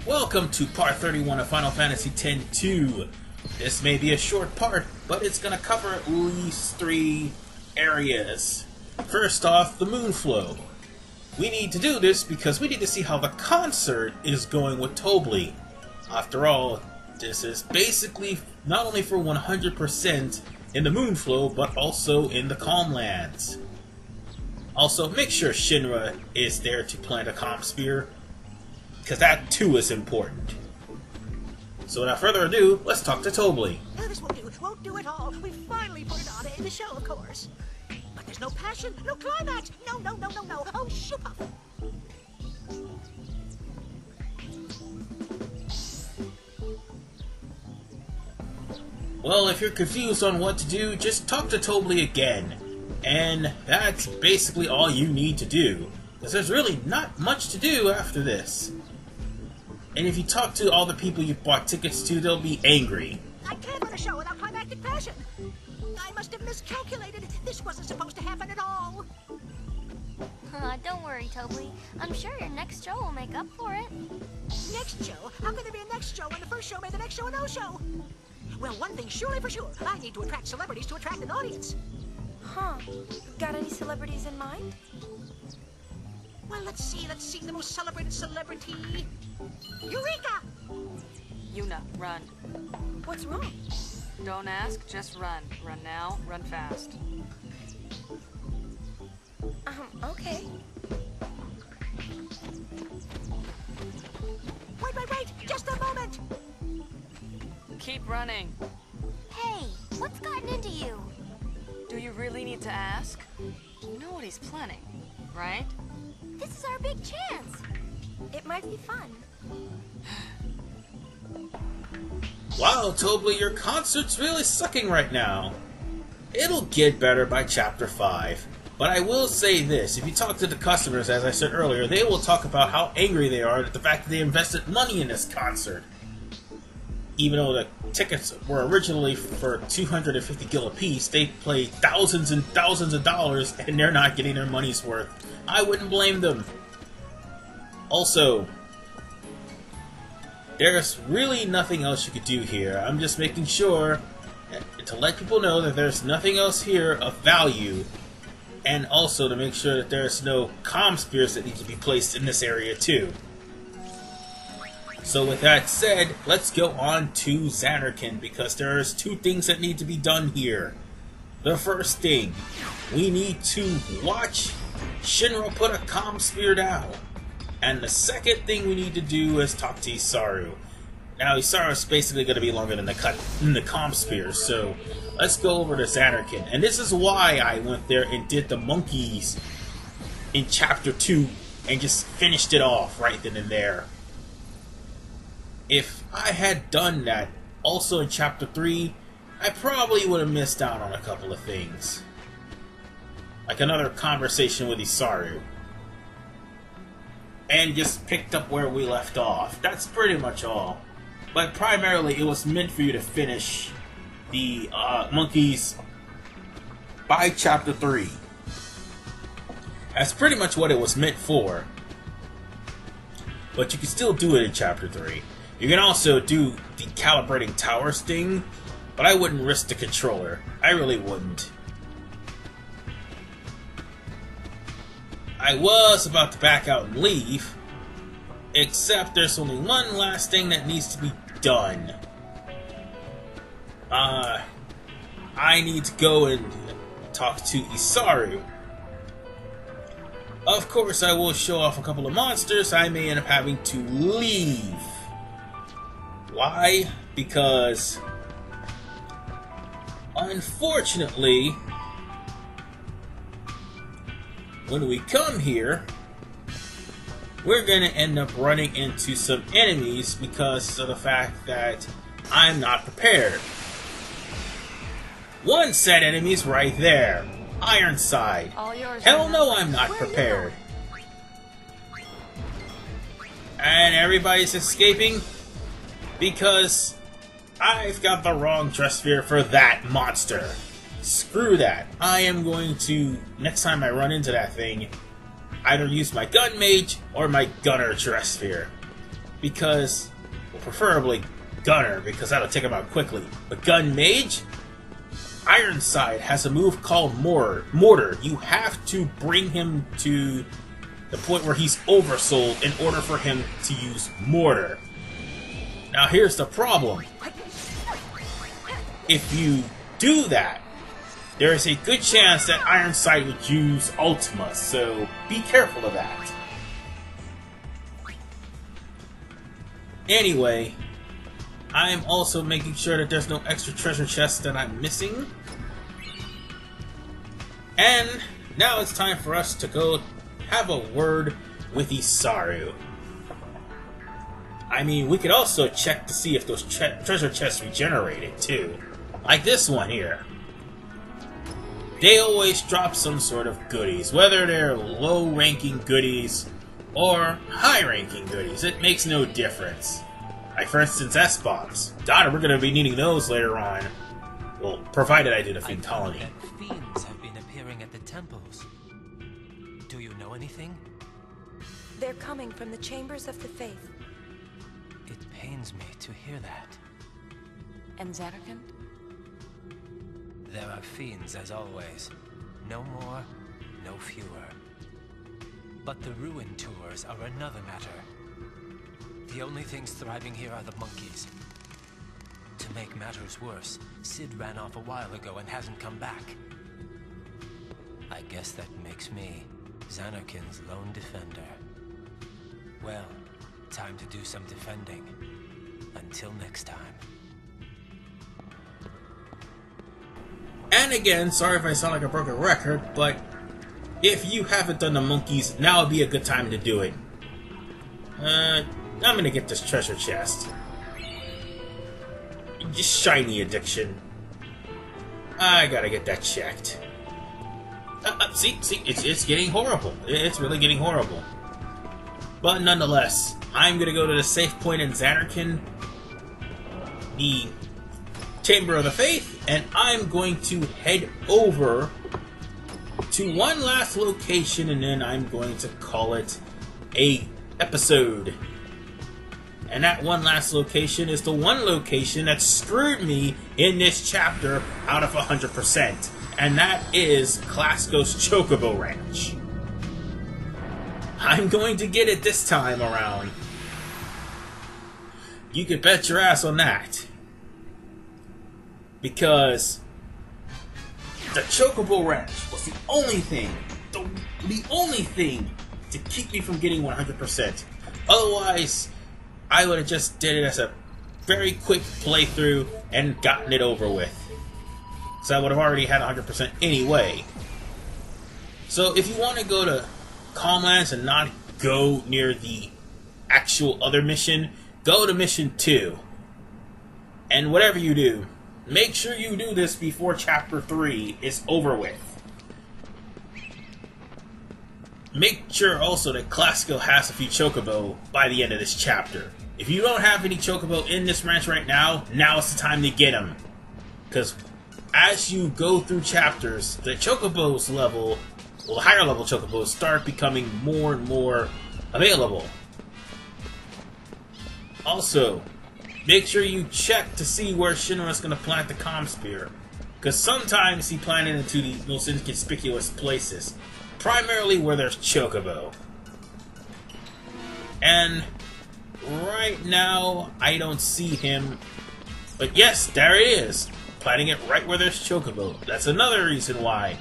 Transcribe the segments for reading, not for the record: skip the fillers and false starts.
Welcome to part 31 of Final Fantasy X-2. This may be a short part, but it's going to cover at least 3 areas. First off, the Moonflow. We need to do this because we need to see how the concert is going with Tobli. After all, this is basically not only for 100% in the Moonflow, but also in the Calmlands. Also, make sure Shinra is there to plant a Commsphere, because that too is important. So without further ado, let's talk to Tobli. No, this won't do at all. We finally put it on in the show, of course. But there's no passion, no climax. No. Oh, shoot up. Well, if you're confused on what to do, just talk to Tobli again. And that's basically all you need to do, because there's really not much to do after this. And if you talk to all the people you bought tickets to, they'll be angry. I can't run a show without climactic passion. I must have miscalculated. This wasn't supposed to happen at all. Don't worry, Tobli. I'm sure your next show will make up for it. Next show? How can there be a next show when the first show made the next show a no-show? Well, one thing's surely for sure. I need to attract celebrities to attract an audience. Huh. Got any celebrities in mind? Well, let's see. The most celebrated celebrity. Eureka! Yuna, run. What's wrong? Don't ask, just run. Run now, run fast. Okay. Wait. Just a moment. Keep running. Hey, what's gotten into you? Do you really need to ask? You know what he's planning, right? This is our big chance. It might be fun. Wow, Tobli, your concert's really sucking right now. It'll get better by Chapter 5. But I will say this, if you talk to the customers, as I said earlier, they will talk about how angry they are at the fact that they invested money in this concert. Even though the tickets were originally for 250 gil apiece, they played thousands and thousands of dollars and they're not getting their money's worth. I wouldn't blame them. Also, there's really nothing else you could do here. I'm just making sure to let people know that there's nothing else here of value, and also to make sure that there's no Commspheres that need to be placed in this area too. So with that said, let's go on to Zanarkand, because there's 2 things that need to be done here. The first thing, we need to watch Shinra put a Commsphere down. And the second thing we need to do is talk to Isaru. Now Isaru is basically going to be longer than the Commspheres, so let's go over to Zanarkand. And this is why I went there and did the monkeys in Chapter 2 and just finished it off right then and there. If I had done that also in Chapter 3, I probably would have missed out on a couple of things. Like another conversation with Isaru. And just picked up where we left off. That's pretty much all. But primarily it was meant for you to finish the monkeys by Chapter 3. That's pretty much what it was meant for. But you can still do it in Chapter 3. You can also do the calibrating towers thing, but I wouldn't risk the controller. I really wouldn't. I was about to back out and leave, except there's only one last thing that needs to be done. I need to go and talk to Isaru. Of course, I will show off a couple of monsters. I may end up having to leave. Why? Because, unfortunately, when we come here, we're going to end up running into some enemies because of the fact that I'm not prepared. One set of enemies right there. Ironside. All yours. Hell no, I'm not prepared. And everybody's escaping because I've got the wrong dress sphere for that monster. Screw that. I am going to, next time I run into that thing, either use my gun mage or my gunner dress sphere. because, well, preferably Gunner, because that'll take him out quickly. But Gun Mage, Ironside has a move called Mortar. You have to bring him to the point where he's oversold in order for him to use Mortar. Now here's the problem. If you do that, there is a good chance that Ironside would use Ultima, so be careful of that. Anyway, I'm also making sure that there's no extra treasure chests that I'm missing. And now it's time for us to go have a word with Isaru. I mean, we could also check to see if those treasure chests regenerated too. Like this one here. They always drop some sort of goodies, whether they're low-ranking goodies or high-ranking goodies. It makes no difference. Like, for instance, S-bombs. God, we're going to be needing those later on. Well, provided I do the Fiend Colony. That fiends have been appearing at the temples. Do you know anything? They're coming from the chambers of the faith. It pains me to hear that. And Zanarkand? There are fiends as always. No more, no fewer. But the ruin tours are another matter. The only things thriving here are the monkeys. To make matters worse, Sid ran off a while ago and hasn't come back. I guess that makes me Zanarkand's lone defender. Well, time to do some defending. Until next time. And again, sorry if I sound like a broken record, but if you haven't done the monkeys, now would be a good time to do it. I'm gonna get this treasure chest. Just shiny addiction. I gotta get that checked. See, it's getting horrible. It's really getting horrible. But nonetheless, I'm gonna go to the safe point in Zanarkand, the Chamber of the Faith, and I'm going to head over to one last location, and then I'm going to call it a episode. And that one last location is the one location that screwed me in this chapter out of 100%, and that is Clasko's Chocobo Ranch. I'm going to get it this time around. You can bet your ass on that. Because the Chocobo Ranch was the only thing to keep me from getting 100%. Otherwise, I would have just did it as a very quick playthrough and gotten it over with. So I would have already had 100% anyway. So if you want to go to Calmlands and not go near the actual other mission, go to mission 2. And whatever you do, make sure you do this before Chapter 3 is over with. Make sure also that Clasko has a few Chocobo by the end of this chapter. If you don't have any Chocobo in this ranch right now, now is the time to get them. Because as you go through chapters, the Chocobo's level, well, the higher level Chocobos start becoming more and more available. Also, make sure you check to see where Shinra's going to plant the Commsphere, because sometimes he planted into the most inconspicuous places, primarily where there's Chocobo. And right now, I don't see him, but yes, there it is, planting it right where there's Chocobo. That's another reason why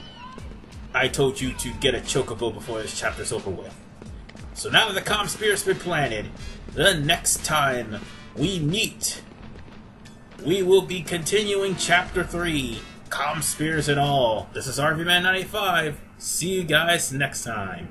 I told you to get a Chocobo before this chapter's over with. So now that the Commsphere's been planted, the next time we meet, we will be continuing Chapter 3, Commspheres and all. This is RVman95. See you guys next time.